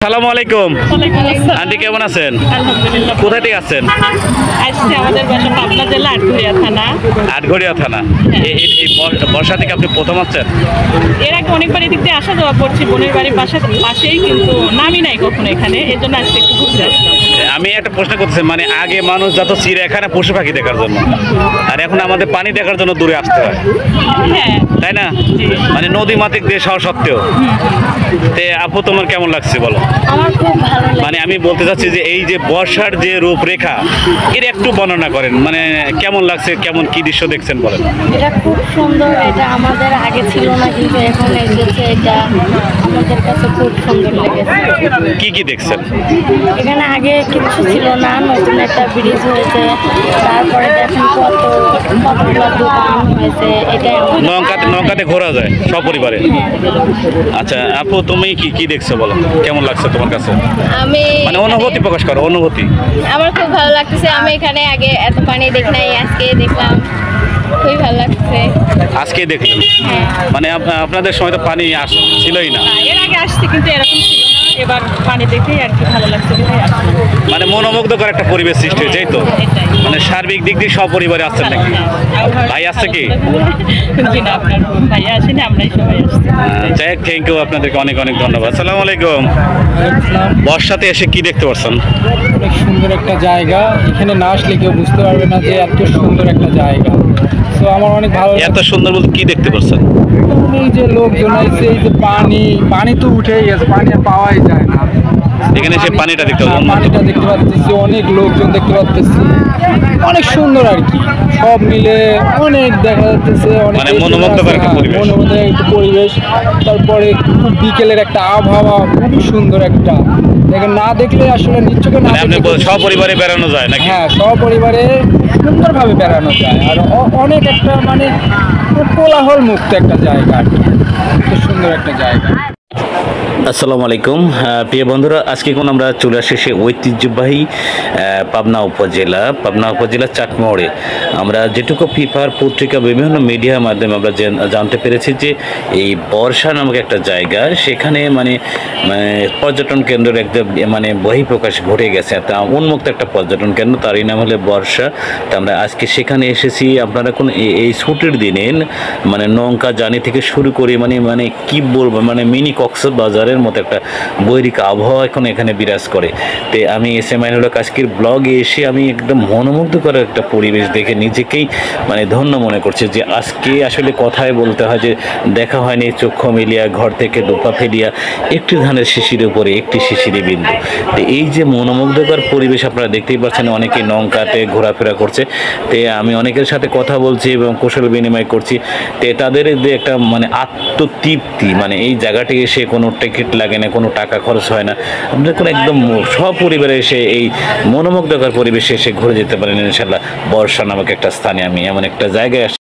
আসসালামু আলাইকুম। আন্টি কেমন আছেন? আলহামদুলিল্লাহ। কোথা থেকে আসছেন? আসছে আমাদের বাসা পাবনা জেলা আটঘরিয়া থানা। আটঘরিয়া থানা। এই বর্ষা থেকে আপনি প্রথম আসছেন? এর আগে অনেকবার এদিক দিয়ে আসা যাওয়া করছি, বোনের বাড়ির পাশেই, কিন্তু নামি নাই কখনো এখানে, এর জন্য আজকে একটু ঘুরতে আসলাম। আমি একটা প্রশ্ন করতেছি, মানে আগে মানুষ যত চিড়িয়াখানা পশু পাখি দেখার জন্য, আর এখন আমাদের পানি দেখার জন্য দূরে আসতে হয়, হ্যাঁ, তাই না? মানে নদী মাতৃক দেশ হওয়া সত্ত্বেও। তে আপু তোমার কেমন লাগছে বলো? আমার খুব ভালো লাগে। মানে আমি বলতে চাচ্ছি যে এই যে বর্ষার যে রূপরেখা, এর একটু বর্ণনা করেন, মানে কেমন লাগছে, কেমন কি দৃশ্য দেখছেন বলেন। এটা খুব সুন্দর, এটা আমাদের আগে ছিল না কিন্তু এখন এসেছে, এটা আমাদের কাছে খুব সুন্দর লেগেছে। কি কি দেখছেন? এখানে আগে কিছু ছিল না, নতুন একটা ব্রিজ হয়েছে, তারপরে দেখেন কতগুলো দোকান হয়েছে, এটাই নৌকাতে ঘোরা যায় সপরিবারে। আচ্ছা আপু, তুমি কি কি দেখছো বলো, কেমন লাগছে তোমার কাছে? আমি মানে অনুভূতি প্রকাশ করো, অনুভূতি। আমার খুব ভালো লাগতেছে। আমি এখানে আগে এত পানি দেখি নাই, আজকে দেখলাম, খুবই ভালো লাগছে। আজকে দেখলেন? মানে আপনাদের সময় তো পানি ছিলই না। এর আগে আসছি কিন্তু এরকম ছিল না, এবার পানি দেখেই আর কি ভালো লাগছে বিধায় আসলাম। মানে মনোমুগ্ধকর একটা পরিবেশ সৃষ্টি হয়েছে, এই তো। এটাই। মানে সার্বিক দিক দিয়ে সব পরিবারে আসছেন নাকি? ভাই আসছে কি? জি না, আপনার ভাইয়া আসেনি, আমরাই সবাই আসছি। যাই হোক, থ্যাংক ইউ, আপনাদেরকে অনেক অনেক ধন্যবাদ। আসসালামু আলাইকুম। বর্ষাতে এসে কি দেখতে পারছেন? অনেক সুন্দর একটা জায়গা, এখানে না আসলে কেউ বুঝতে পারবে না যে এত সুন্দর একটা জায়গা। তো আমার অনেক ভালো এত সুন্দর বলতে কি দেখতে পারছেন? এই যে লোকজন আছে, এই যে পানি তো উঠেই গেছে, পানি আর পাওয়াই যায় না। এখানে এসে পানিটা দেখতে পাচ্ছেন? পানিটা দেখতে পাচ্ছি, অনেক লোকজন দেখতে পাচ্ছি, অনেক সুন্দর আর কি, সব মিলে অনেক দেখা যাচ্ছে, অনেক মানে মনোমুগ্ধকর একটা পরিবেশ। মনোমুগ্ধকর একটা পরিবেশ। তারপরে খুব বিকেলের একটা আবহাওয়া, খুবই সুন্দর একটা, দেখেন না দেখলে আসলে নিশ্চয় না মানে আপনি দেখলে সপরিবারে বেড়ানো যায় নাকি? হ্যাঁ, সপরিবারে সুন্দরভাবে বেড়ানো যায়, আর অনেক একটা মানে কোলাহল মুক্ত একটা জায়গা আর কি, খুব সুন্দর একটা জায়গা। আসসালামু আলাইকুম প্রিয় বন্ধুরা, আজকে আমরা চলে আসি সে ঐতিহ্যবাহী পাবনা উপজেলা চাটমোড়ে। আমরা যেটুকু ফিফার পত্রিকা বিভিন্ন মিডিয়ার মাধ্যমে আমরা জানতে পেরেছি যে এই বর্ষা নামক একটা জায়গা, সেখানে মানে পর্যটন কেন্দ্রের একটা মানে বহিঃপ্রকাশ ঘটে গেছে, একটা উন্মুক্ত একটা পর্যটন কেন্দ্র, তারই নাম হলে বর্ষা। তা আমরা আজকে সেখানে এসেছি। আপনারা কোন এই ছুটির দিনে মানে নৌকা জার্নি থেকে শুরু করে মানে কি বলবো, মানে মিনি কক্সবাজারের মতো একটা বৈরিক আবহাওয়া এখন এখানে বিরাজ করে। তো আমি এস এম আইনুল হক আজকের ব্লগে এসে আমি একদম মনোমুগ্ধকর একটা পরিবেশ দেখে নিজেকেই মানে ধন্য মনে করছি যে আজকে আসলে কথায় বলতে হয় যে দেখা হয়নি চক্ষু মিলিয়া ঘর থেকে ডোপা ফেলিয়া একটি ধানের শিশির উপরে একটি শিশিরে বিন্দু। তো এই যে মনোমুগ্ধকর পরিবেশ আপনারা দেখতেই পাচ্ছেন, অনেকে নৌকাতে ঘোরাফেরা করছে। তো আমি অনেকের সাথে কথা বলছি এবং কুশল বিনিময় করছি। তো তাদের যে একটা মানে আত্মতৃপ্তি, মানে এই জায়গাটি এসে কোনো টিকিট লাগে না, কোনো টাকা খরচ হয় না, আপনারা কোনো একদম সপরিবারে এসে এই মনোমুগ্ধকর পরিবেশে এসে ঘুরে যেতে পারেন ইনশাল্লাহ। বর্ষা নামক একটা স্থানে আমি এমন একটা জায়গায়